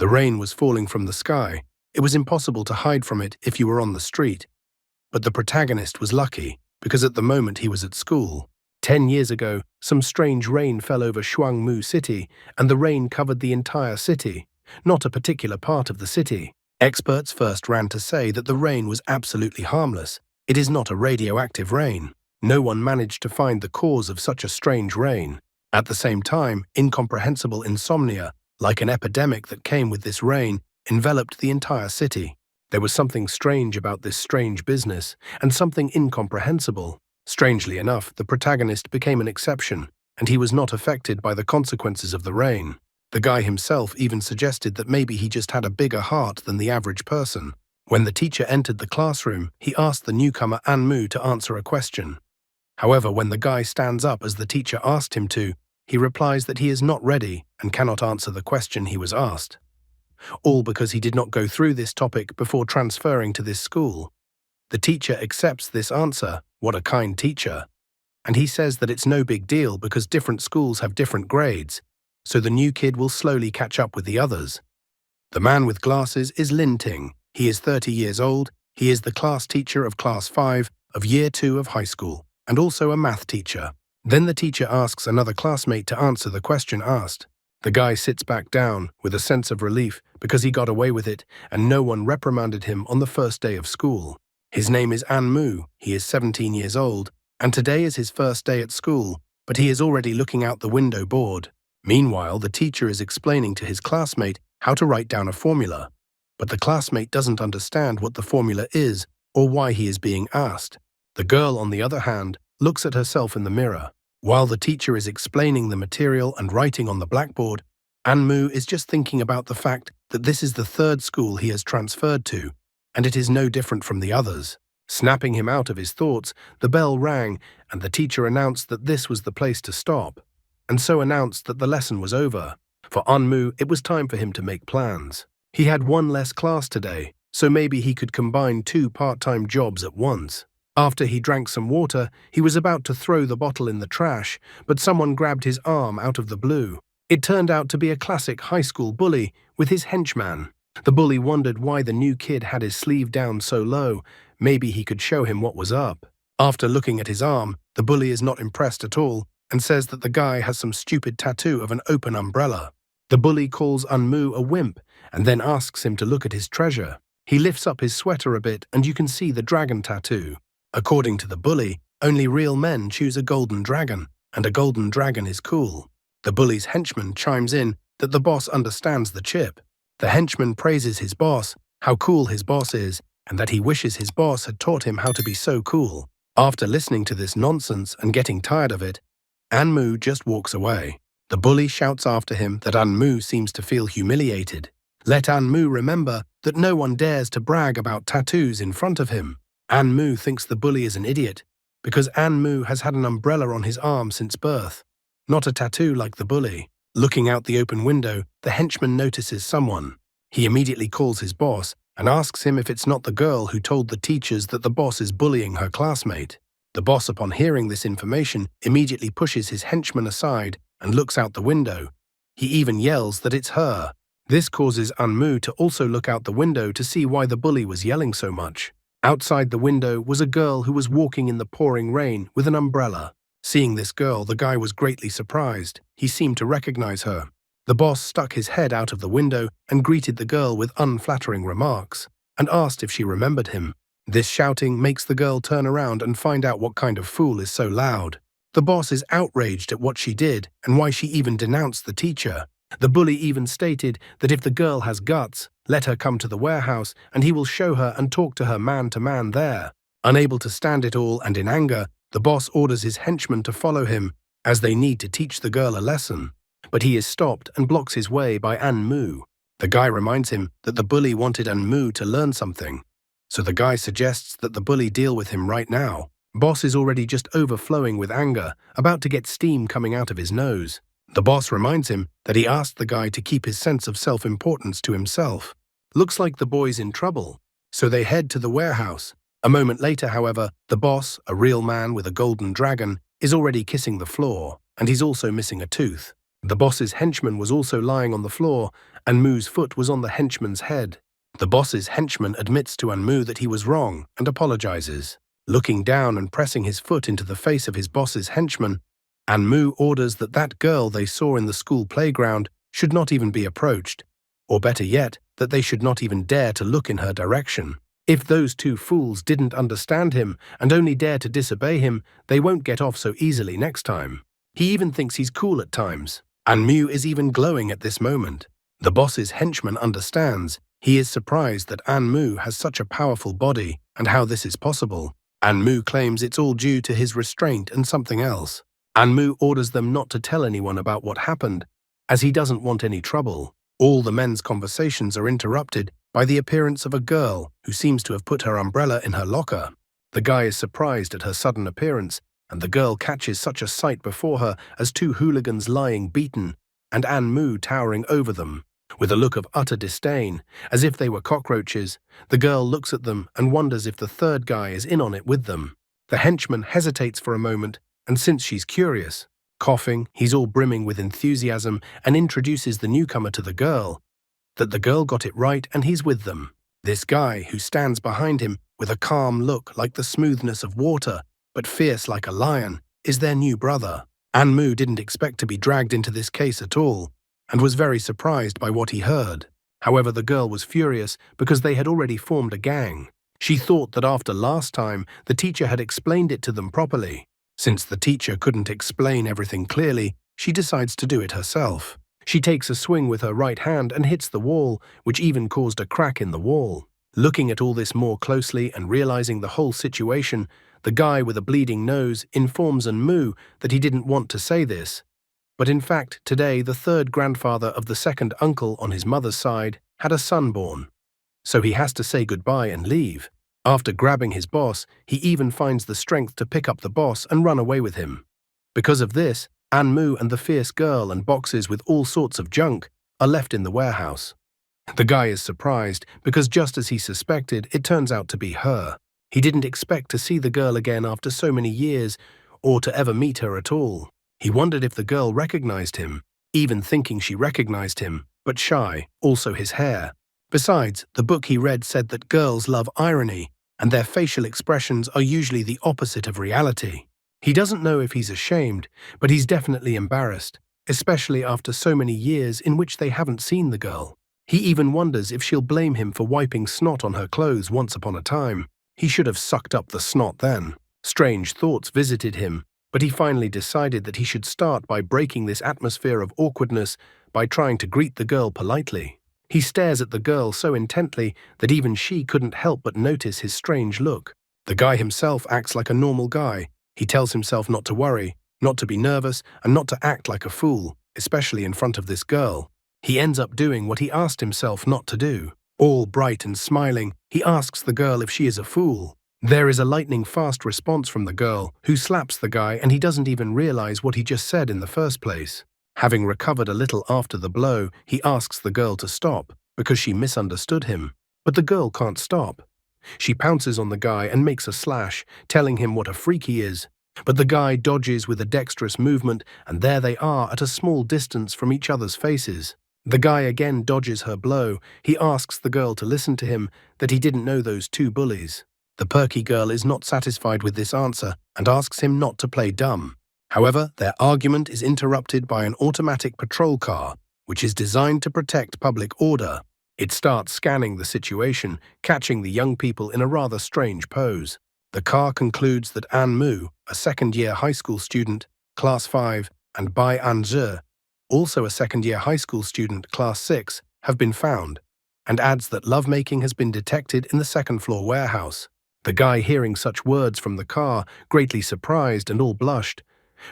The rain was falling from the sky. It was impossible to hide from it if you were on the street. But the protagonist was lucky, because at the moment he was at school. 10 years ago, some strange rain fell over Shuangmu City, and the rain covered the entire city, not a particular part of the city. Experts first ran to say that the rain was absolutely harmless. It is not a radioactive rain. No one managed to find the cause of such a strange rain. At the same time, incomprehensible insomnia, like an epidemic that came with this rain, enveloped the entire city. There was something strange about this strange business, and something incomprehensible. Strangely enough, the protagonist became an exception, and he was not affected by the consequences of the rain. The guy himself even suggested that maybe he just had a bigger heart than the average person. When the teacher entered the classroom, he asked the newcomer Anmu to answer a question. However, when the guy stands up as the teacher asked him to, he replies that he is not ready and cannot answer the question he was asked. All because he did not go through this topic before transferring to this school. The teacher accepts this answer. What a kind teacher. And he says that it's no big deal because different schools have different grades, so the new kid will slowly catch up with the others. The man with glasses is Lin Ting. He is 30 years old. He is the class teacher of Class 5 of Year 2 of high school, and also a math teacher. Then the teacher asks another classmate to answer the question asked. The guy sits back down with a sense of relief because he got away with it and no one reprimanded him on the first day of school. His name is Anmu. He is 17 years old, and today is his first day at school, but he is already looking out the window bored. Meanwhile, the teacher is explaining to his classmate how to write down a formula, but the classmate doesn't understand what the formula is or why he is being asked. The girl, on the other hand, looks at herself in the mirror. While the teacher is explaining the material and writing on the blackboard, Anmu is just thinking about the fact that this is the third school he has transferred to, and it is no different from the others. Snapping him out of his thoughts, the bell rang, and the teacher announced that this was the place to stop, and so announced that the lesson was over. For Anmu, it was time for him to make plans. He had one less class today, so maybe he could combine 2 part-time jobs at once. After he drank some water, he was about to throw the bottle in the trash, but someone grabbed his arm out of the blue. It turned out to be a classic high school bully with his henchman. The bully wondered why the new kid had his sleeve down so low. Maybe he could show him what was up. After looking at his arm, the bully is not impressed at all and says that the guy has some stupid tattoo of an open umbrella. The bully calls Anmu a wimp and then asks him to look at his treasure. He lifts up his sweater a bit and you can see the dragon tattoo. According to the bully, only real men choose a golden dragon, and a golden dragon is cool. The bully's henchman chimes in that the boss understands the chip. The henchman praises his boss, how cool his boss is, and that he wishes his boss had taught him how to be so cool. After listening to this nonsense and getting tired of it, Anmu just walks away. The bully shouts after him that Anmu seems to feel humiliated. Let Anmu remember that no one dares to brag about tattoos in front of him. Anmu thinks the bully is an idiot, because Anmu has had an umbrella on his arm since birth, not a tattoo like the bully. Looking out the open window, the henchman notices someone. He immediately calls his boss and asks him if it's not the girl who told the teachers that the boss is bullying her classmate. The boss, upon hearing this information, immediately pushes his henchman aside and looks out the window. He even yells that it's her. This causes Anmu to also look out the window to see why the bully was yelling so much. Outside the window was a girl who was walking in the pouring rain with an umbrella. Seeing this girl, the guy was greatly surprised. He seemed to recognize her. The boss stuck his head out of the window and greeted the girl with unflattering remarks, and asked if she remembered him. This shouting makes the girl turn around and find out what kind of fool is so loud. The boss is outraged at what she did and why she even denounced the teacher. The bully even stated that if the girl has guts, let her come to the warehouse and he will show her and talk to her man to man there. Unable to stand it all and in anger, the boss orders his henchmen to follow him, as they need to teach the girl a lesson. But he is stopped and blocks his way by Anmu. The guy reminds him that the bully wanted Anmu to learn something, so the guy suggests that the bully deal with him right now. Boss is already just overflowing with anger, about to get steam coming out of his nose. The boss reminds him that he asked the guy to keep his sense of self-importance to himself. Looks like the boy's in trouble, so they head to the warehouse. A moment later, however, the boss, a real man with a golden dragon, is already kissing the floor, and he's also missing a tooth. The boss's henchman was also lying on the floor, Anmu's foot was on the henchman's head. The boss's henchman admits to Anmu that he was wrong and apologizes. Looking down and pressing his foot into the face of his boss's henchman, Anmu orders that that girl they saw in the school playground should not even be approached, or better yet, that they should not even dare to look in her direction. If those two fools didn't understand him and only dare to disobey him, they won't get off so easily next time. He even thinks he's cool at times. Anmu is even glowing at this moment. The boss's henchman understands. He is surprised that Anmu has such a powerful body and how this is possible. Anmu claims it's all due to his restraint and something else. Anmu orders them not to tell anyone about what happened, as he doesn't want any trouble. All the men's conversations are interrupted by the appearance of a girl who seems to have put her umbrella in her locker. The guy is surprised at her sudden appearance, and the girl catches such a sight before her as two hooligans lying beaten, and Anmu towering over them. With a look of utter disdain, as if they were cockroaches, the girl looks at them and wonders if the third guy is in on it with them. The henchman hesitates for a moment, and since she's curious, coughing, he's all brimming with enthusiasm and introduces the newcomer to the girl, that the girl got it right and he's with them. This guy, who stands behind him with a calm look like the smoothness of water, but fierce like a lion, is their new brother. Anmu didn't expect to be dragged into this case at all, and was very surprised by what he heard. However, the girl was furious because they had already formed a gang. She thought that after last time, the teacher had explained it to them properly. Since the teacher couldn't explain everything clearly, she decides to do it herself. She takes a swing with her right hand and hits the wall, which even caused a crack in the wall. Looking at all this more closely and realizing the whole situation, the guy with a bleeding nose informs Anmu that he didn't want to say this. But in fact, today the third grandfather of the second uncle on his mother's side had a son born. So he has to say goodbye and leave. After grabbing his boss, he even finds the strength to pick up the boss and run away with him. Because of this, Anmu and the fierce girl and boxes with all sorts of junk are left in the warehouse. The guy is surprised because just as he suspected, it turns out to be her. He didn't expect to see the girl again after so many years, or to ever meet her at all. He wondered if the girl recognized him, even thinking she recognized him, but shy, also his hair. Besides, the book he read said that girls love irony, and their facial expressions are usually the opposite of reality. He doesn't know if he's ashamed, but he's definitely embarrassed, especially after so many years in which they haven't seen the girl. He even wonders if she'll blame him for wiping snot on her clothes once upon a time. He should have sucked up the snot then. Strange thoughts visited him, but he finally decided that he should start by breaking this atmosphere of awkwardness by trying to greet the girl politely. He stares at the girl so intently that even she couldn't help but notice his strange look. The guy himself acts like a normal guy. He tells himself not to worry, not to be nervous, and not to act like a fool, especially in front of this girl. He ends up doing what he asked himself not to do. All bright and smiling, he asks the girl if she is a fool. There is a lightning-fast response from the girl, who slaps the guy, and he doesn't even realize what he just said in the first place. Having recovered a little after the blow, he asks the girl to stop, because she misunderstood him. But the girl can't stop. She pounces on the guy and makes a slash, telling him what a freak he is. But the guy dodges with a dexterous movement, and there they are at a small distance from each other's faces. The guy again dodges her blow. He asks the girl to listen to him, that he didn't know those two bullies. The perky girl is not satisfied with this answer and asks him not to play dumb. However, their argument is interrupted by an automatic patrol car, which is designed to protect public order. It starts scanning the situation, catching the young people in a rather strange pose. The car concludes that Anmu, a second-year high school student, Class 5, and Bai Anzhe, also a second-year high school student, Class 6, have been found, and adds that lovemaking has been detected in the second-floor warehouse. The guy, hearing such words from the car, greatly surprised and all blushed,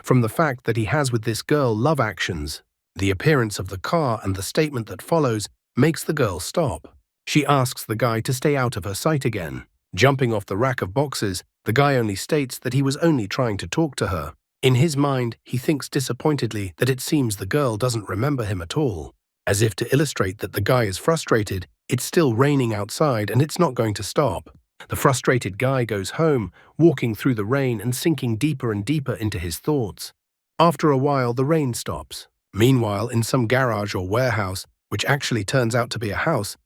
from the fact that he has with this girl love actions. The appearance of the car and the statement that follows makes the girl stop. She asks the guy to stay out of her sight again. Jumping off the rack of boxes, the guy only states that he was only trying to talk to her. In his mind, he thinks disappointedly that it seems the girl doesn't remember him at all. As if to illustrate that the guy is frustrated, it's still raining outside and it's not going to stop. The frustrated guy goes home, walking through the rain and sinking deeper and deeper into his thoughts. After a while, the rain stops. Meanwhile, in some garage or warehouse, which actually turns out to be a house,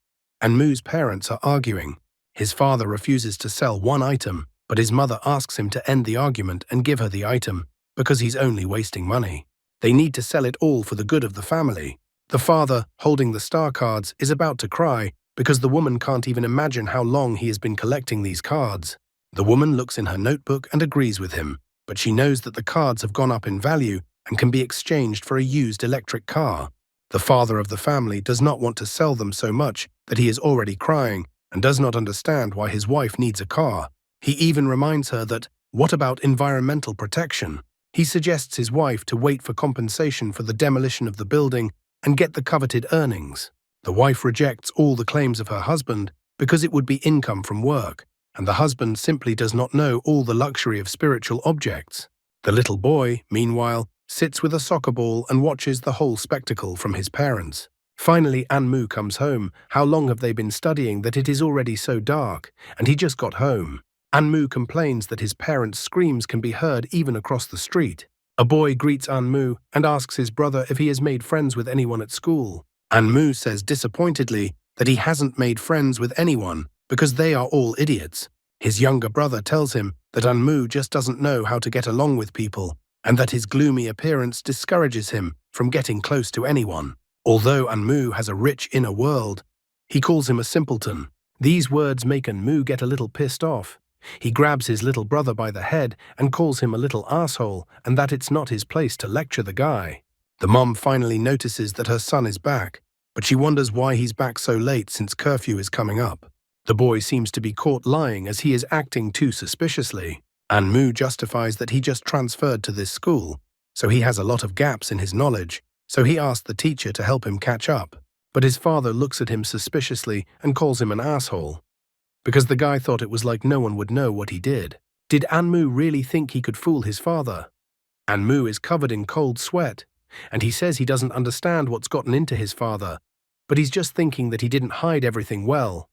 Anmu's parents are arguing. His father refuses to sell one item, but his mother asks him to end the argument and give her the item, because he's only wasting money. They need to sell it all for the good of the family. The father, holding the star cards, is about to cry because the woman can't even imagine how long he has been collecting these cards. The woman looks in her notebook and agrees with him, but she knows that the cards have gone up in value and can be exchanged for a used electric car. The father of the family does not want to sell them so much that he is already crying and does not understand why his wife needs a car. He even reminds her that, what about environmental protection? He suggests his wife to wait for compensation for the demolition of the building and get the coveted earnings. The wife rejects all the claims of her husband because it would be income from work, and the husband simply does not know all the luxury of spiritual objects. The little boy, meanwhile, sits with a soccer ball and watches the whole spectacle from his parents. Finally, Anmu comes home. How long have they been studying that it is already so dark, and he just got home? Anmu complains that his parents' screams can be heard even across the street. A boy greets Anmu and asks his brother if he has made friends with anyone at school. Anmu says disappointedly that he hasn't made friends with anyone because they are all idiots. His younger brother tells him that Anmu just doesn't know how to get along with people and that his gloomy appearance discourages him from getting close to anyone. Although Anmu has a rich inner world, he calls him a simpleton. These words make Anmu get a little pissed off. He grabs his little brother by the head and calls him a little asshole and that it's not his place to lecture the guy. The mom finally notices that her son is back, but she wonders why he's back so late since curfew is coming up. The boy seems to be caught lying as he is acting too suspiciously. Anmu justifies that he just transferred to this school, so he has a lot of gaps in his knowledge, so he asked the teacher to help him catch up. But his father looks at him suspiciously and calls him an asshole, because the guy thought it was like no one would know what he did. Did Anmu really think he could fool his father? Anmu is covered in cold sweat, and he says he doesn't understand what's gotten into his father, but he's just thinking that he didn't hide everything well.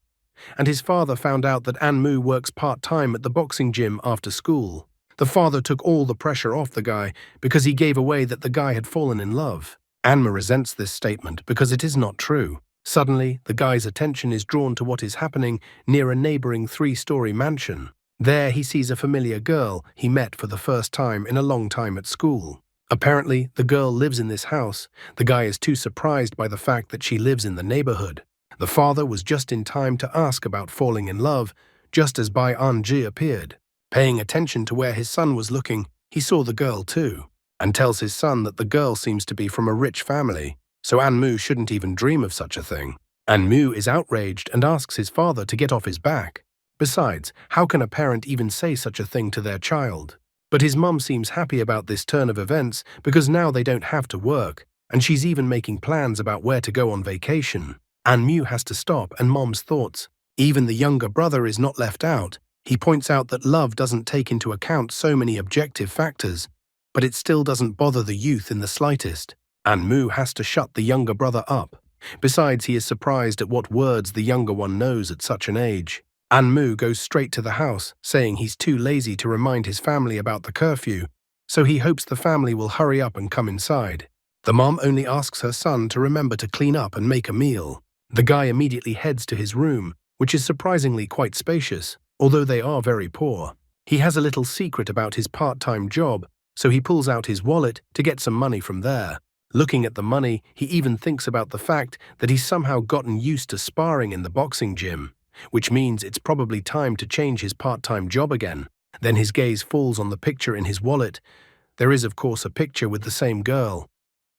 And his father found out that Anmu works part-time at the boxing gym after school. The father took all the pressure off the guy because he gave away that the guy had fallen in love. Anmu resents this statement because it is not true. Suddenly, the guy's attention is drawn to what is happening near a neighboring 3-story mansion. There he sees a familiar girl he met for the first time in a long time at school. Apparently, the girl lives in this house. The guy is too surprised by the fact that she lives in the neighborhood. The father was just in time to ask about falling in love, just as Bai Anji appeared. Paying attention to where his son was looking, he saw the girl too, and tells his son that the girl seems to be from a rich family, so Anmu shouldn't even dream of such a thing. Anmu is outraged and asks his father to get off his back. Besides, how can a parent even say such a thing to their child? But his mum seems happy about this turn of events because now they don't have to work, and she's even making plans about where to go on vacation. Anmu has to stop and mom's thoughts. Even the younger brother is not left out. He points out that love doesn't take into account so many objective factors, but it still doesn't bother the youth in the slightest. Anmu has to shut the younger brother up. Besides, he is surprised at what words the younger one knows at such an age. Anmu goes straight to the house, saying he's too lazy to remind his family about the curfew, so he hopes the family will hurry up and come inside. The mom only asks her son to remember to clean up and make a meal. The guy immediately heads to his room, which is surprisingly quite spacious, although they are very poor. He has a little secret about his part-time job, so he pulls out his wallet to get some money from there. Looking at the money, he even thinks about the fact that he's somehow gotten used to sparring in the boxing gym, which means it's probably time to change his part-time job again. Then his gaze falls on the picture in his wallet. There is, of course, a picture with the same girl.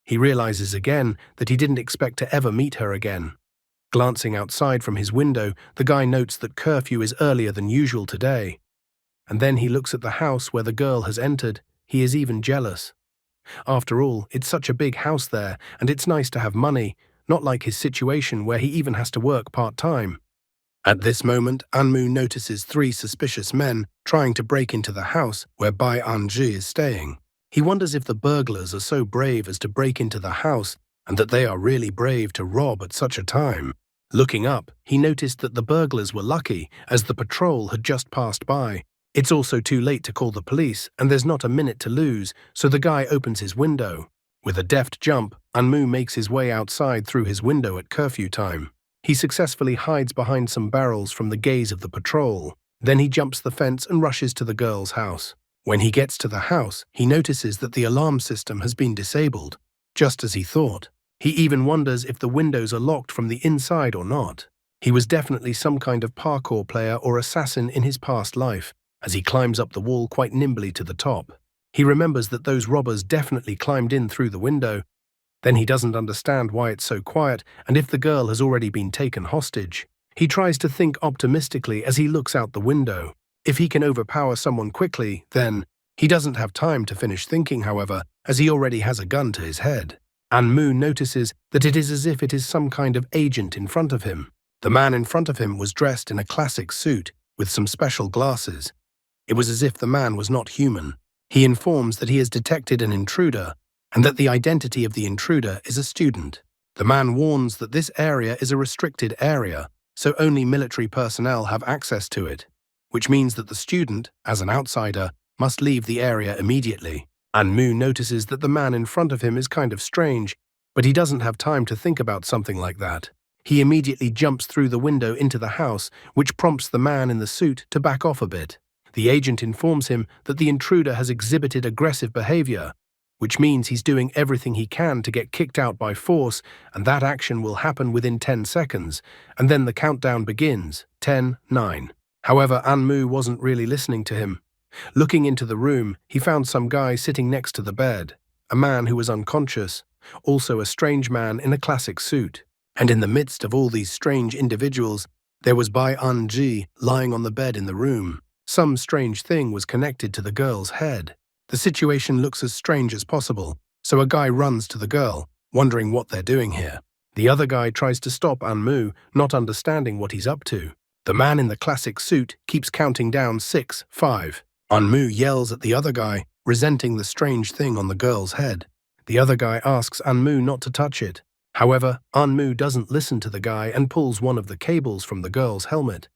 He realizes again that he didn't expect to ever meet her again. Glancing outside from his window, the guy notes that curfew is earlier than usual today. And then he looks at the house where the girl has entered. He is even jealous. After all, it's such a big house there, and it's nice to have money, not like his situation where he even has to work part-time. At this moment, Anmu notices 3 suspicious men trying to break into the house where Bai Anji is staying. He wonders if the burglars are so brave as to break into the house and that they are really brave to rob at such a time. Looking up, he noticed that the burglars were lucky as the patrol had just passed by. It's also too late to call the police and there's not a minute to lose, so the guy opens his window. With a deft jump, Anmu makes his way outside through his window at curfew time. He successfully hides behind some barrels from the gaze of the patrol. Then he jumps the fence and rushes to the girl's house. When he gets to the house, he notices that the alarm system has been disabled, just as he thought. He even wonders if the windows are locked from the inside or not. He was definitely some kind of parkour player or assassin in his past life, as he climbs up the wall quite nimbly to the top. He remembers that those robbers definitely climbed in through the window. Then he doesn't understand why it's so quiet and if the girl has already been taken hostage. He tries to think optimistically as he looks out the window. If he can overpower someone quickly, then… He doesn't have time to finish thinking, however, as he already has a gun to his head. Anmu notices that it is as if it is some kind of agent in front of him. The man in front of him was dressed in a classic suit with some special glasses. It was as if the man was not human. He informs that he has detected an intruder and that the identity of the intruder is a student. The man warns that this area is a restricted area, so only military personnel have access to it, which means that the student, as an outsider, must leave the area immediately. Anmu notices that the man in front of him is kind of strange, but he doesn't have time to think about something like that. He immediately jumps through the window into the house, which prompts the man in the suit to back off a bit. The agent informs him that the intruder has exhibited aggressive behavior, which means he's doing everything he can to get kicked out by force, and that action will happen within 10 seconds, and then the countdown begins, 10, 9. However, Anmu wasn't really listening to him. Looking into the room, he found some guy sitting next to the bed, a man who was unconscious, also a strange man in a classic suit. And in the midst of all these strange individuals, there was Bai An-ji lying on the bed in the room. Some strange thing was connected to the girl's head. The situation looks as strange as possible, so a guy runs to the girl, wondering what they're doing here. The other guy tries to stop Anmu, not understanding what he's up to. The man in the classic suit keeps counting down 6, 5. Anmu yells at the other guy, resenting the strange thing on the girl's head. The other guy asks Anmu not to touch it. However, Anmu doesn't listen to the guy and pulls one of the cables from the girl's helmet.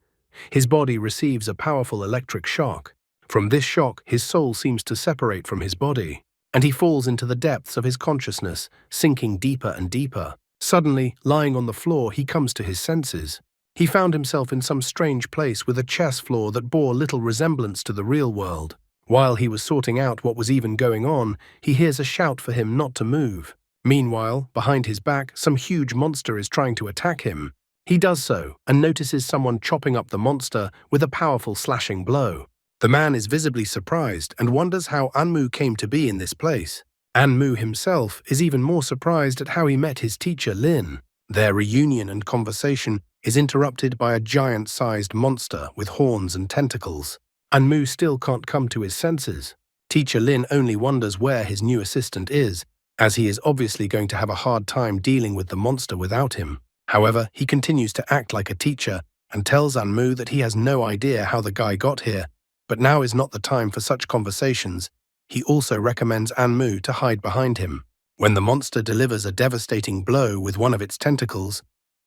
His body receives a powerful electric shock. From this shock, his soul seems to separate from his body, and he falls into the depths of his consciousness, sinking deeper and deeper. Suddenly, lying on the floor, he comes to his senses. He found himself in some strange place with a chess floor that bore little resemblance to the real world. While he was sorting out what was even going on, he hears a shout for him not to move. Meanwhile, behind his back, some huge monster is trying to attack him. He does so and notices someone chopping up the monster with a powerful slashing blow. The man is visibly surprised and wonders how Anmu came to be in this place. Anmu himself is even more surprised at how he met his teacher Lin. Their reunion and conversation is interrupted by a giant-sized monster with horns and tentacles. Anmu still can't come to his senses. Teacher Lin only wonders where his new assistant is, as he is obviously going to have a hard time dealing with the monster without him. However, he continues to act like a teacher and tells Anmu that he has no idea how the guy got here, but now is not the time for such conversations. He also recommends Anmu to hide behind him. When the monster delivers a devastating blow with one of its tentacles,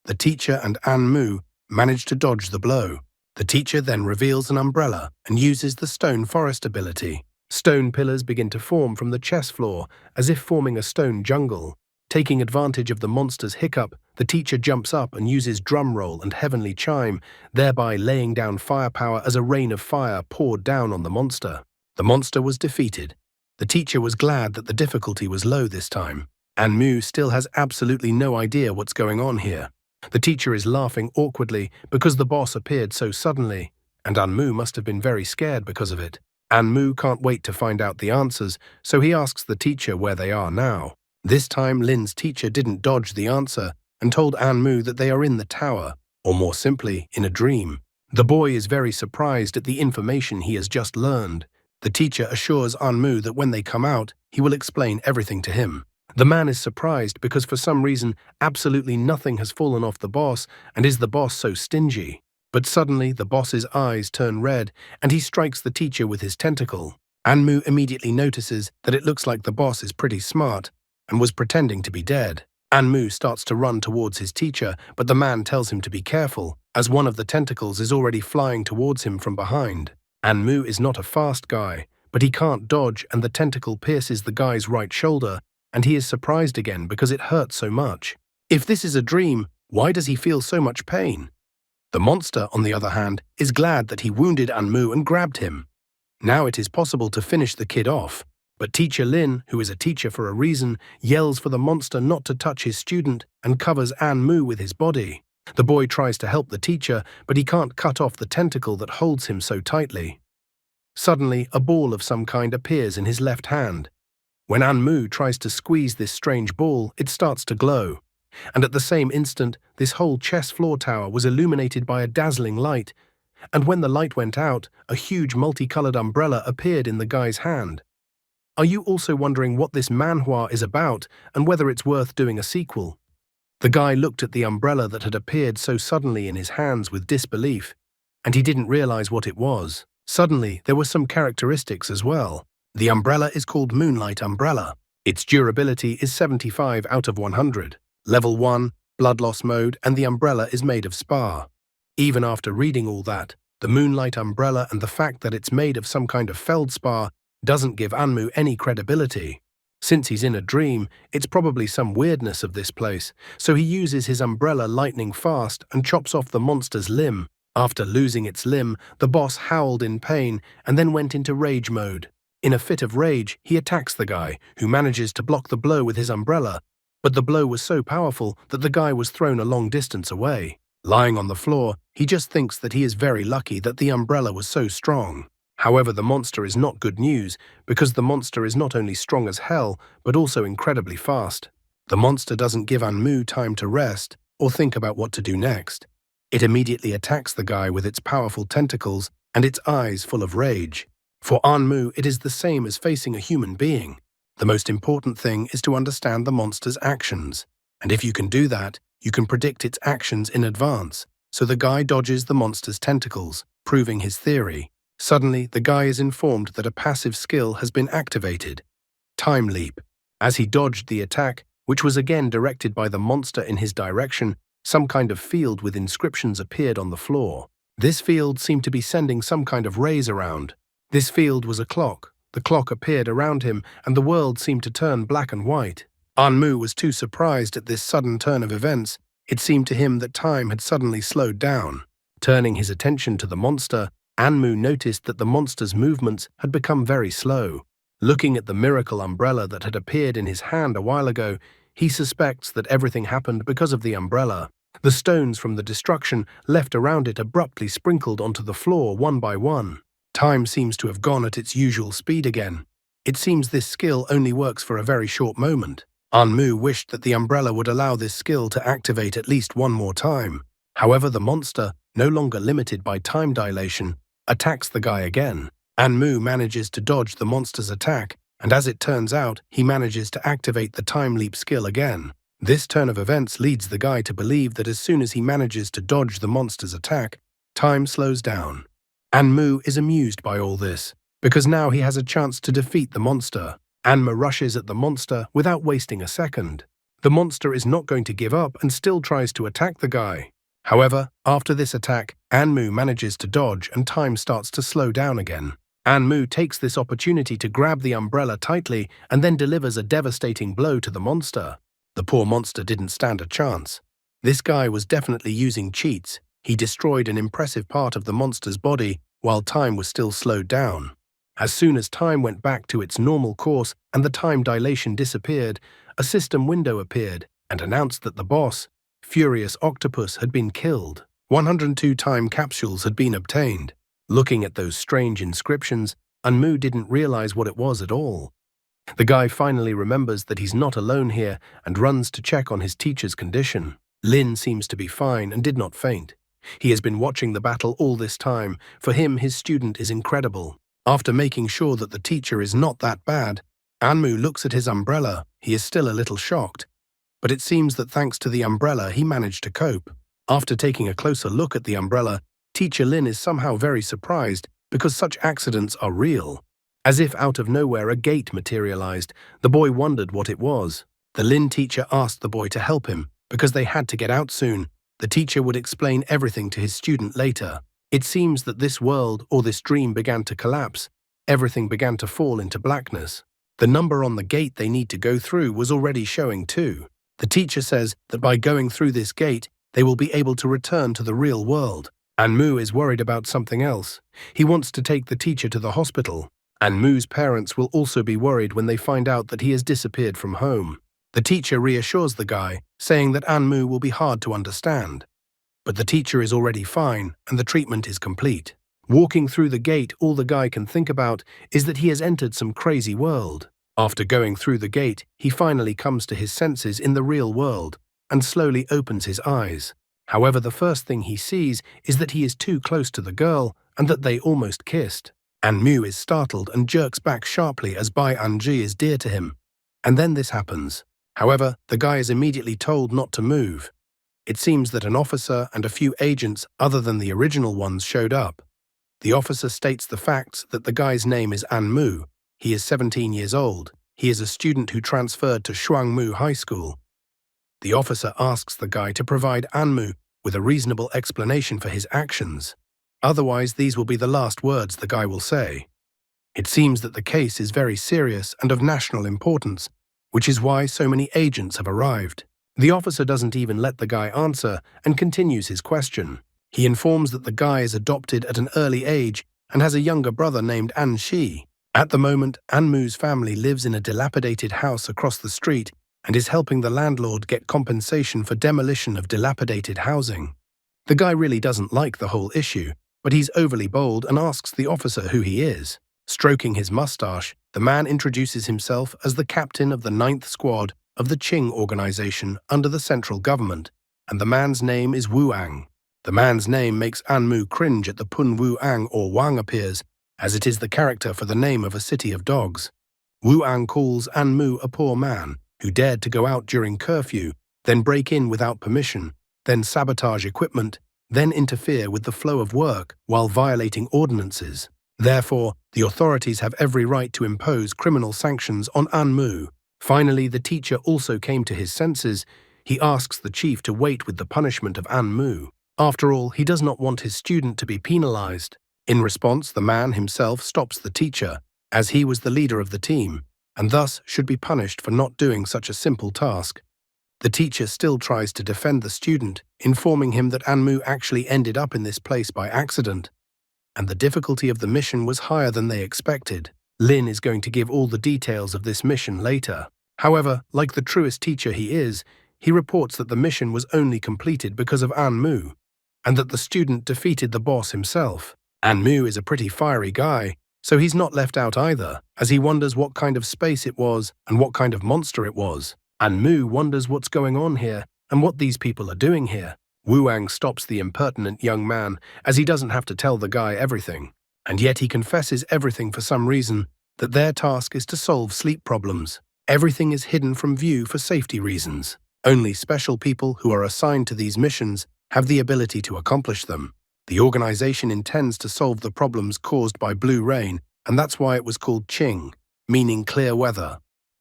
the teacher and Anmu manage to dodge the blow. The teacher then reveals an umbrella and uses the stone forest ability. Stone pillars begin to form from the chess floor, as if forming a stone jungle. Taking advantage of the monster's hiccup, the teacher jumps up and uses drum roll and heavenly chime, thereby laying down firepower as a rain of fire poured down on the monster. The monster was defeated. The teacher was glad that the difficulty was low this time. Anmu still has absolutely no idea what's going on here. The teacher is laughing awkwardly because the boss appeared so suddenly, and Anmu must have been very scared because of it. Anmu can't wait to find out the answers, so he asks the teacher where they are now. This time, Lin's teacher didn't dodge the answer and told Anmu that they are in the tower, or more simply, in a dream. The boy is very surprised at the information he has just learned. The teacher assures Anmu that when they come out, he will explain everything to him. The man is surprised because for some reason, absolutely nothing has fallen off the boss, and is the boss so stingy? But suddenly, the boss's eyes turn red, and he strikes the teacher with his tentacle. Anmu immediately notices that it looks like the boss is pretty smart, and was pretending to be dead. Anmu starts to run towards his teacher, but the man tells him to be careful, as one of the tentacles is already flying towards him from behind. Anmu is not a fast guy, but he can't dodge and the tentacle pierces the guy's right shoulder, and he is surprised again because it hurts so much. If this is a dream, why does he feel so much pain? The monster, on the other hand, is glad that he wounded Anmu and grabbed him. Now it is possible to finish the kid off, but teacher Lin, who is a teacher for a reason, yells for the monster not to touch his student and covers Anmu with his body. The boy tries to help the teacher, but he can't cut off the tentacle that holds him so tightly. Suddenly, a ball of some kind appears in his left hand. When Anmu tries to squeeze this strange ball, it starts to glow. And at the same instant, this whole chess floor tower was illuminated by a dazzling light, and when the light went out, a huge multicolored umbrella appeared in the guy's hand. Are you also wondering what this manhwa is about and whether it's worth doing a sequel? The guy looked at the umbrella that had appeared so suddenly in his hands with disbelief, and he didn't realize what it was. Suddenly, there were some characteristics as well. The umbrella is called Moonlight Umbrella. Its durability is 75 out of 100. Level 1, blood loss mode, and the umbrella is made of spar. Even after reading all that, the Moonlight Umbrella and the fact that it's made of some kind of feldspar doesn't give Anmu any credibility. Since he's in a dream, it's probably some weirdness of this place, so he uses his umbrella lightning fast and chops off the monster's limb. After losing its limb, the boss howled in pain and then went into rage mode. In a fit of rage, he attacks the guy, who manages to block the blow with his umbrella, but the blow was so powerful that the guy was thrown a long distance away. Lying on the floor, he just thinks that he is very lucky that the umbrella was so strong. However, the monster is not good news, because the monster is not only strong as hell, but also incredibly fast. The monster doesn't give Anmu time to rest or think about what to do next. It immediately attacks the guy with its powerful tentacles and its eyes full of rage. For Anmu, it is the same as facing a human being. The most important thing is to understand the monster's actions, and if you can do that, you can predict its actions in advance. So the guy dodges the monster's tentacles, proving his theory. Suddenly, the guy is informed that a passive skill has been activated. Time Leap. As he dodged the attack, which was again directed by the monster in his direction, some kind of field with inscriptions appeared on the floor. This field seemed to be sending some kind of rays around. This field was a clock. The clock appeared around him, and the world seemed to turn black and white. Anmu was too surprised at this sudden turn of events. It seemed to him that time had suddenly slowed down. Turning his attention to the monster, Anmu noticed that the monster's movements had become very slow. Looking at the miracle umbrella that had appeared in his hand a while ago, he suspects that everything happened because of the umbrella. The stones from the destruction left around it abruptly sprinkled onto the floor one by one. Time seems to have gone at its usual speed again. It seems this skill only works for a very short moment. Anmu wished that the umbrella would allow this skill to activate at least one more time. However, the monster, no longer limited by time dilation, attacks the guy again. Anmu manages to dodge the monster's attack, and as it turns out, he manages to activate the time leap skill again. This turn of events leads the guy to believe that as soon as he manages to dodge the monster's attack, time slows down. Anmu is amused by all this, because now he has a chance to defeat the monster. Anmu rushes at the monster without wasting a second. The monster is not going to give up and still tries to attack the guy. However, after this attack, Anmu manages to dodge and time starts to slow down again. Anmu takes this opportunity to grab the umbrella tightly and then delivers a devastating blow to the monster. The poor monster didn't stand a chance. This guy was definitely using cheats. He destroyed an impressive part of the monster's body while time was still slowed down. As soon as time went back to its normal course and the time dilation disappeared, a system window appeared and announced that the boss, Furious Octopus, had been killed. 102 time capsules had been obtained. Looking at those strange inscriptions, Anmu didn't realize what it was at all. The guy finally remembers that he's not alone here and runs to check on his teacher's condition. Lin seems to be fine and did not faint. He has been watching the battle all this time. For him, his student is incredible. After making sure that the teacher is not that bad, Anmu looks at his umbrella. He is still a little shocked, but it seems that thanks to the umbrella, he managed to cope. After taking a closer look at the umbrella, Teacher Lin is somehow very surprised because such accidents are real. As if out of nowhere, a gate materialized. The boy wondered what it was. The Lin teacher asked the boy to help him because they had to get out soon. The teacher would explain everything to his student later. It seems that this world or this dream began to collapse. Everything began to fall into blackness. The number on the gate they need to go through was already showing too. The teacher says that by going through this gate, they will be able to return to the real world. Anmu is worried about something else. He wants to take the teacher to the hospital. Anmu's parents will also be worried when they find out that he has disappeared from home. The teacher reassures the guy, saying that Anmu will be hard to understand. But the teacher is already fine, and the treatment is complete. Walking through the gate, all the guy can think about is that he has entered some crazy world. After going through the gate, he finally comes to his senses in the real world and slowly opens his eyes. However, the first thing he sees is that he is too close to the girl and that they almost kissed. Anmu is startled and jerks back sharply as Bai Anji is dear to him. And then this happens. However, the guy is immediately told not to move. It seems that an officer and a few agents other than the original ones showed up. The officer states the facts that the guy's name is Anmu. He is 17 years old. He is a student who transferred to Shuangmu High School. The officer asks the guy to provide Anmu with a reasonable explanation for his actions. Otherwise, these will be the last words the guy will say. It seems that the case is very serious and of national importance, which is why so many agents have arrived. The officer doesn't even let the guy answer and continues his question. He informs that the guy is adopted at an early age and has a younger brother named Anshi. At the moment, Anmu's family lives in a dilapidated house across the street and is helping the landlord get compensation for demolition of dilapidated housing. The guy really doesn't like the whole issue, but he's overly bold and asks the officer who he is. Stroking his mustache, the man introduces himself as the captain of the 9th Squad of the Qing organization under the central government, and the man's name is Wu Ang. The man's name makes Anmu cringe at the pun Wu Ang or Wang appears, as it is the character for the name of a city of dogs. Wu Ang calls Anmu a poor man who dared to go out during curfew, then break in without permission, then sabotage equipment, then interfere with the flow of work while violating ordinances. Therefore, the authorities have every right to impose criminal sanctions on Anmu. Finally, the teacher also came to his senses. He asks the chief to wait with the punishment of Anmu. After all, he does not want his student to be penalized. In response, the man himself stops the teacher, as he was the leader of the team, and thus should be punished for not doing such a simple task. The teacher still tries to defend the student, informing him that Anmu actually ended up in this place by accident, and the difficulty of the mission was higher than they expected. Lin is going to give all the details of this mission later. However, like the truest teacher he is, he reports that the mission was only completed because of Anmu, and that the student defeated the boss himself. Anmu is a pretty fiery guy, so he's not left out either, as he wonders what kind of space it was and what kind of monster it was. Anmu wonders what's going on here and what these people are doing here. Wu Ang stops the impertinent young man, as he doesn't have to tell the guy everything. And yet he confesses everything for some reason, that their task is to solve sleep problems. Everything is hidden from view for safety reasons. Only special people who are assigned to these missions have the ability to accomplish them. The organization intends to solve the problems caused by blue rain, and that's why it was called Qing, meaning clear weather.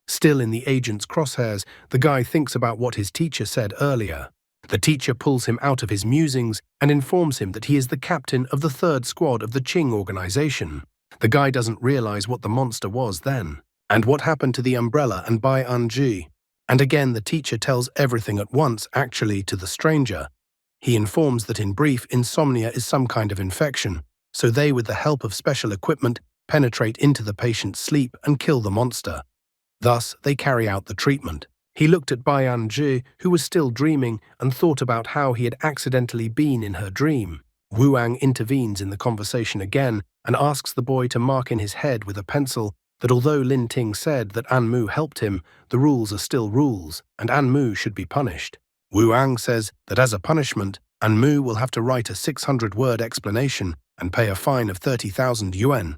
Still in the agent's crosshairs, the guy thinks about what his teacher said earlier. The teacher pulls him out of his musings and informs him that he is the captain of the 3rd Squad of the Qing organization. The guy doesn't realize what the monster was then, and what happened to the umbrella and Bai Anji. And again, the teacher tells everything at once, actually, to the stranger. He informs that in brief, insomnia is some kind of infection, so they, with the help of special equipment, penetrate into the patient's sleep and kill the monster. Thus, they carry out the treatment. He looked at Bai Anji, who was still dreaming, and thought about how he had accidentally been in her dream. Wu Ang intervenes in the conversation again and asks the boy to mark in his head with a pencil that although Lin Ting said that Anmu helped him, the rules are still rules, and Anmu should be punished. Wu Ang says that as a punishment, Anmu will have to write a 600-word explanation and pay a fine of 30,000 yuan.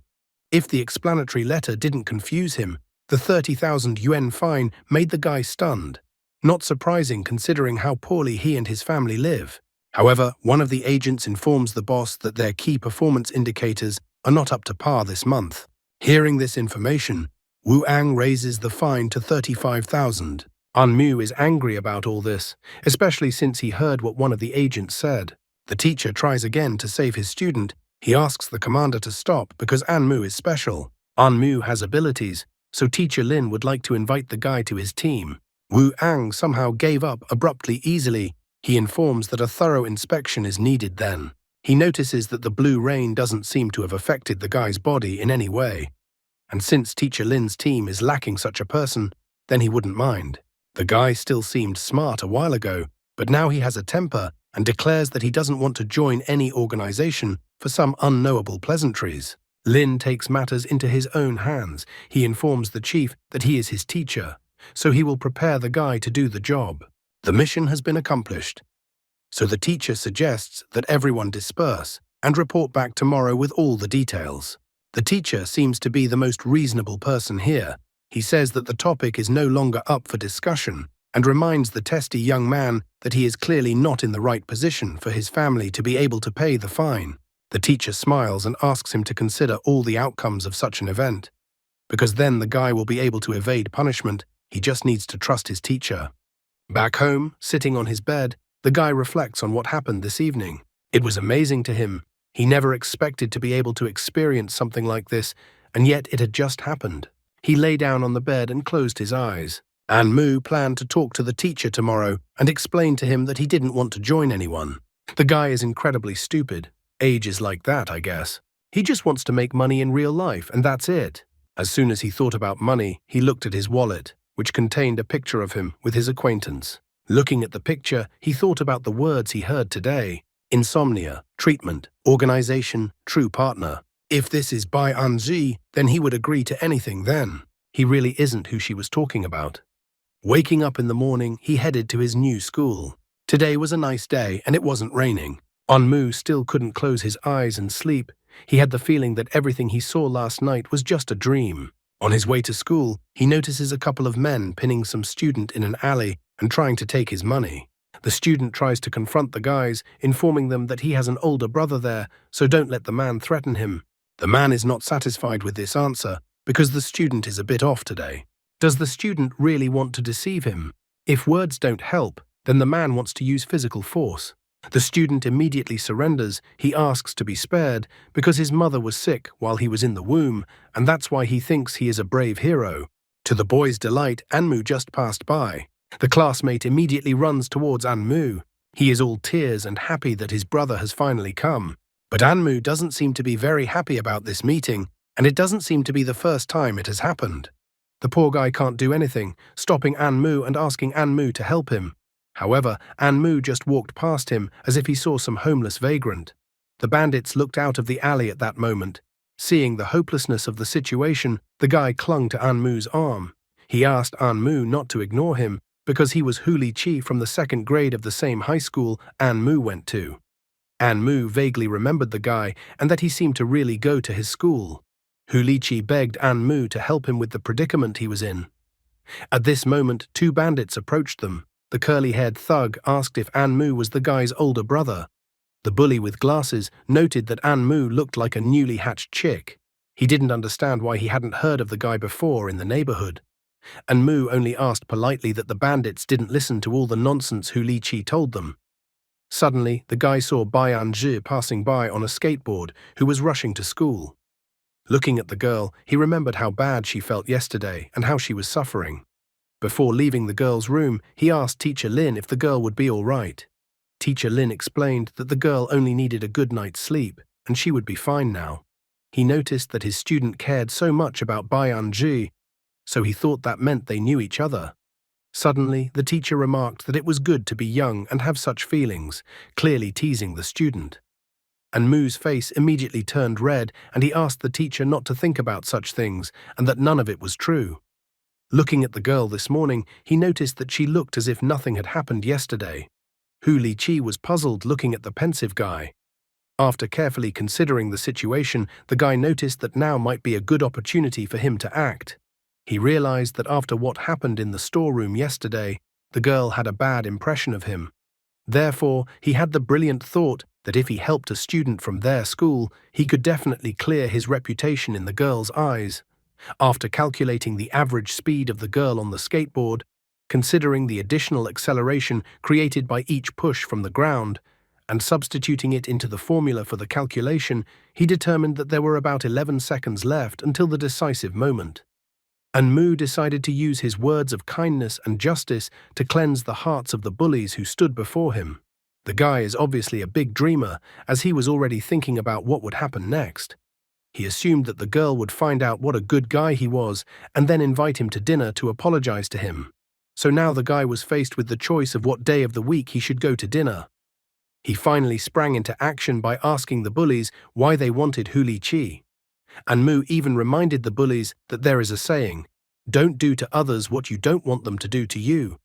If the explanatory letter didn't confuse him, the 30,000 yuan fine made the guy stunned. Not surprising considering how poorly he and his family live. However, one of the agents informs the boss that their key performance indicators are not up to par this month. Hearing this information, Wu Ang raises the fine to 35,000. Anmu is angry about all this, especially since he heard what one of the agents said. The teacher tries again to save his student. He asks the commander to stop because Anmu is special. Anmu has abilities, so teacher Lin would like to invite the guy to his team. Wu Ang somehow gave up abruptly easily. He informs that a thorough inspection is needed then. He notices that the blue rain doesn't seem to have affected the guy's body in any way. And since teacher Lin's team is lacking such a person, then he wouldn't mind. The guy still seemed smart a while ago, but now he has a temper and declares that he doesn't want to join any organization for some unknowable pleasantries. Lin takes matters into his own hands. He informs the chief that he is his teacher, so he will prepare the guy to do the job. The mission has been accomplished. So the teacher suggests that everyone disperse and report back tomorrow with all the details. The teacher seems to be the most reasonable person here. He says that the topic is no longer up for discussion and reminds the testy young man that he is clearly not in the right position for his family to be able to pay the fine. The teacher smiles and asks him to consider all the outcomes of such an event, because then the guy will be able to evade punishment. He just needs to trust his teacher. Back home, sitting on his bed, the guy reflects on what happened this evening. It was amazing to him. He never expected to be able to experience something like this, and yet it had just happened. He lay down on the bed and closed his eyes. Anmu planned to talk to the teacher tomorrow and explain to him that he didn't want to join anyone. The guy is incredibly stupid. Age is like that, I guess. He just wants to make money in real life, and that's it. As soon as he thought about money, he looked at his wallet, which contained a picture of him with his acquaintance. Looking at the picture, he thought about the words he heard today: insomnia, treatment, organization, true partner. If this is Bai Anji, then he would agree to anything then. He really isn't who she was talking about. Waking up in the morning, he headed to his new school. Today was a nice day, and it wasn't raining. Anmu still couldn't close his eyes and sleep. He had the feeling that everything he saw last night was just a dream. On his way to school, he notices a couple of men pinning some student in an alley and trying to take his money. The student tries to confront the guys, informing them that he has an older brother there, so don't let the man threaten him. The man is not satisfied with this answer because the student is a bit off today. Does the student really want to deceive him? If words don't help, then the man wants to use physical force. The student immediately surrenders. He asks to be spared because his mother was sick while he was in the womb, and that's why he thinks he is a brave hero. To the boy's delight, Anmu just passed by. The classmate immediately runs towards Anmu. He is all tears and happy that his brother has finally come. But Anmu doesn't seem to be very happy about this meeting, and it doesn't seem to be the first time it has happened. The poor guy can't do anything, stopping Anmu and asking Anmu to help him. However, Anmu just walked past him as if he saw some homeless vagrant. The bandits looked out of the alley at that moment. Seeing the hopelessness of the situation, the guy clung to Anmu's arm. He asked Anmu not to ignore him because he was Hu Li-chi from the second grade of the same high school Anmu went to. Anmu vaguely remembered the guy and that he seemed to really go to his school. Hu Li-chi begged Anmu to help him with the predicament he was in. At this moment, two bandits approached them. The curly-haired thug asked if Anmu was the guy's older brother. The bully with glasses noted that Anmu looked like a newly hatched chick. He didn't understand why he hadn't heard of the guy before in the neighborhood. Anmu only asked politely that the bandits didn't listen to all the nonsense Hu Li-chi told them. Suddenly, the guy saw Bai Anji passing by on a skateboard who was rushing to school. Looking at the girl, he remembered how bad she felt yesterday and how she was suffering. Before leaving the girl's room, he asked Teacher Lin if the girl would be all right. Teacher Lin explained that the girl only needed a good night's sleep, and she would be fine now. He noticed that his student cared so much about Bai Anji, so he thought that meant they knew each other. Suddenly, the teacher remarked that it was good to be young and have such feelings, clearly teasing the student. Anmu's face immediately turned red, and he asked the teacher not to think about such things and that none of it was true. Looking at the girl this morning, he noticed that she looked as if nothing had happened yesterday. Hu Li-chi was puzzled looking at the pensive guy. After carefully considering the situation, the guy noticed that now might be a good opportunity for him to act. He realized that after what happened in the storeroom yesterday, the girl had a bad impression of him. Therefore, he had the brilliant thought that if he helped a student from their school, he could definitely clear his reputation in the girl's eyes. After calculating the average speed of the girl on the skateboard, considering the additional acceleration created by each push from the ground, and substituting it into the formula for the calculation, he determined that there were about 11 seconds left until the decisive moment. Anmu decided to use his words of kindness and justice to cleanse the hearts of the bullies who stood before him. The guy is obviously a big dreamer, as he was already thinking about what would happen next. He assumed that the girl would find out what a good guy he was and then invite him to dinner to apologize to him. So now the guy was faced with the choice of what day of the week he should go to dinner. He finally sprang into action by asking the bullies why they wanted Huli Chi. Anmu even reminded the bullies that there is a saying, "Don't do to others what you don't want them to do to you."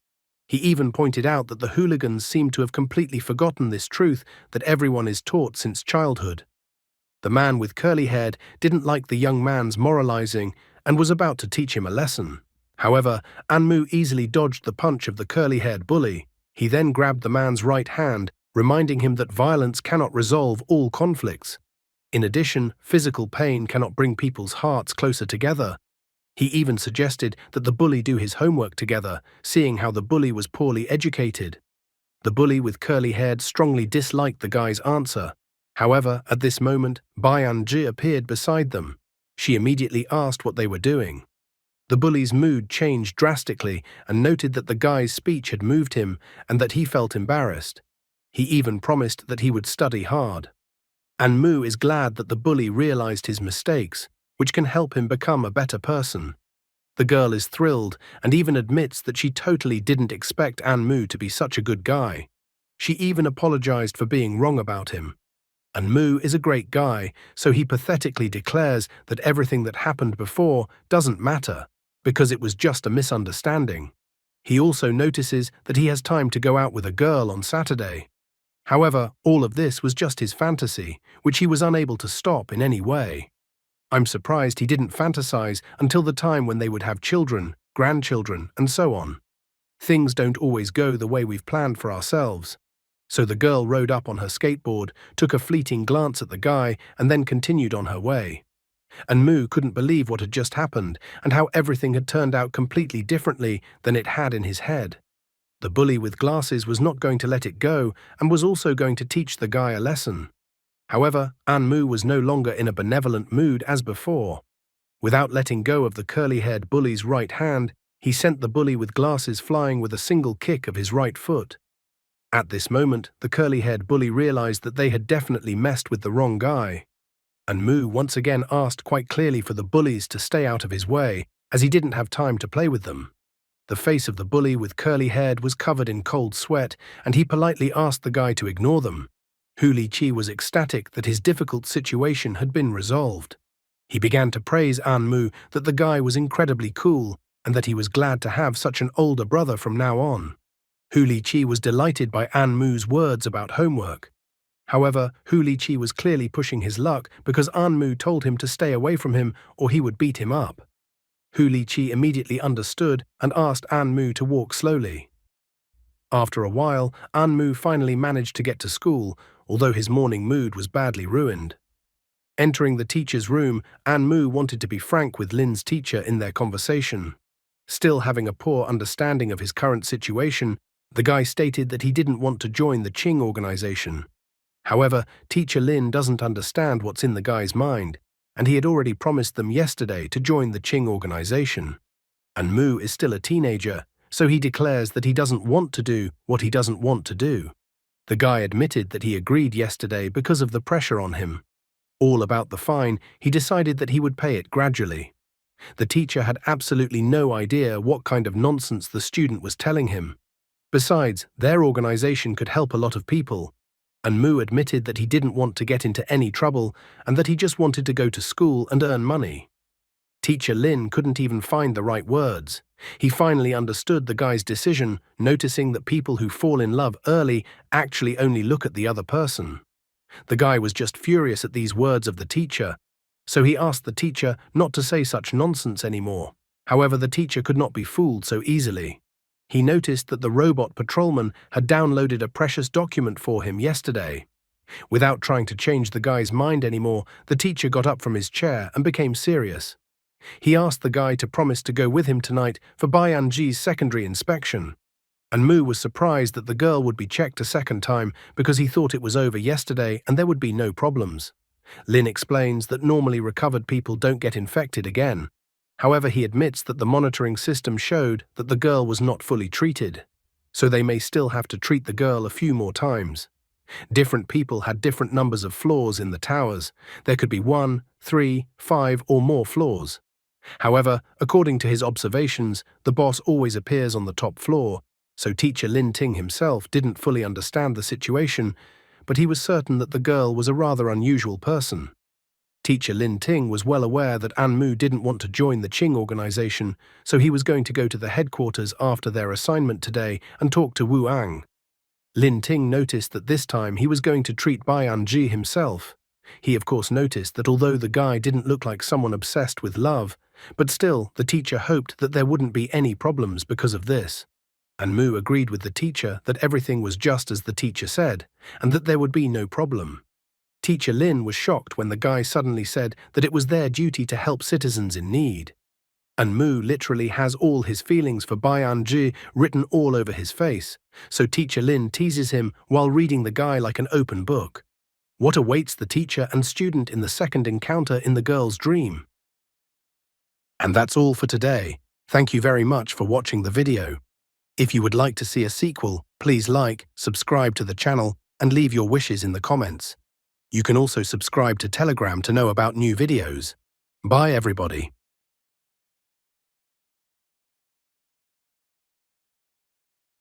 He even pointed out that the hooligans seemed to have completely forgotten this truth that everyone is taught since childhood. The man with curly hair didn't like the young man's moralizing and was about to teach him a lesson. However, Anmu easily dodged the punch of the curly-haired bully. He then grabbed the man's right hand, reminding him that violence cannot resolve all conflicts. In addition, physical pain cannot bring people's hearts closer together. He even suggested that the bully do his homework together, seeing how the bully was poorly educated. The bully with curly hair strongly disliked the guy's answer. However, at this moment, Bayan-ji appeared beside them. She immediately asked what they were doing. The bully's mood changed drastically and noted that the guy's speech had moved him and that he felt embarrassed. He even promised that he would study hard. Anmu is glad that the bully realized his mistakes, which can help him become a better person. The girl is thrilled and even admits that she totally didn't expect Anmu to be such a good guy. She even apologized for being wrong about him. Anmu is a great guy, so he pathetically declares that everything that happened before doesn't matter, because it was just a misunderstanding. He also notices that he has time to go out with a girl on Saturday. However, all of this was just his fantasy, which he was unable to stop in any way. I'm surprised he didn't fantasize until the time when they would have children, grandchildren, and so on. Things don't always go the way we've planned for ourselves. So the girl rode up on her skateboard, took a fleeting glance at the guy, and then continued on her way. Anmu couldn't believe what had just happened and how everything had turned out completely differently than it had in his head. The bully with glasses was not going to let it go and was also going to teach the guy a lesson. However, Anmu was no longer in a benevolent mood as before. Without letting go of the curly-haired bully's right hand, he sent the bully with glasses flying with a single kick of his right foot. At this moment, the curly-haired bully realized that they had definitely messed with the wrong guy. Anmu once again asked quite clearly for the bullies to stay out of his way, as he didn't have time to play with them. The face of the bully with curly hair was covered in cold sweat, and he politely asked the guy to ignore them. Huli Chi was ecstatic that his difficult situation had been resolved. He began to praise Anmu that the guy was incredibly cool and that he was glad to have such an older brother from now on. Huli Chi was delighted by Anmu's words about homework. However, Huli Chi was clearly pushing his luck because Anmu told him to stay away from him or he would beat him up. Huli Chi immediately understood and asked Anmu to walk slowly. After a while, Anmu finally managed to get to school, although his morning mood was badly ruined. Entering the teacher's room, Anmu wanted to be frank with Lin's teacher in their conversation. Still having a poor understanding of his current situation, the guy stated that he didn't want to join the Qing organization. However, Teacher Lin doesn't understand what's in the guy's mind, and he had already promised them yesterday to join the Qing organization. Anmu is still a teenager, so he declares that he doesn't want to do what he doesn't want to do. The guy admitted that he agreed yesterday because of the pressure on him. All about the fine, he decided that he would pay it gradually. The teacher had absolutely no idea what kind of nonsense the student was telling him. Besides, their organization could help a lot of people. Anmu admitted that he didn't want to get into any trouble and that he just wanted to go to school and earn money. Teacher Lin couldn't even find the right words. He finally understood the guy's decision, noticing that people who fall in love early actually only look at the other person. The guy was just furious at these words of the teacher, so he asked the teacher not to say such nonsense anymore. However, the teacher could not be fooled so easily. He noticed that the robot patrolman had downloaded a precious document for him yesterday. Without trying to change the guy's mind anymore, the teacher got up from his chair and became serious. He asked the guy to promise to go with him tonight for Bayan-ji's secondary inspection. Anmu was surprised that the girl would be checked a second time because he thought it was over yesterday and there would be no problems. Lin explains that normally recovered people don't get infected again. However, he admits that the monitoring system showed that the girl was not fully treated, so they may still have to treat the girl a few more times. Different people had different numbers of floors in the towers. There could be 1, 3, 5, or more floors. However, according to his observations, the boss always appears on the top floor, so teacher Lin Ting himself didn't fully understand the situation, but he was certain that the girl was a rather unusual person. Teacher Lin Ting was well aware that Anmu didn't want to join the Qing organization, so he was going to go to the headquarters after their assignment today and talk to Wu Ang. Lin Ting noticed that this time he was going to treat Bai Anji himself. He of course noticed that although the guy didn't look like someone obsessed with love, but still the teacher hoped that there wouldn't be any problems because of this. Anmu agreed with the teacher that everything was just as the teacher said, and that there would be no problem. Teacher Lin was shocked when the guy suddenly said that it was their duty to help citizens in need. Anmu literally has all his feelings for Bai Anji written all over his face, so Teacher Lin teases him while reading the guy like an open book. What awaits the teacher and student in the second encounter in the girl's dream? And that's all for today. Thank you very much for watching the video. If you would like to see a sequel, please like, subscribe to the channel, and leave your wishes in the comments. You can also subscribe to Telegram to know about new videos. Bye everybody.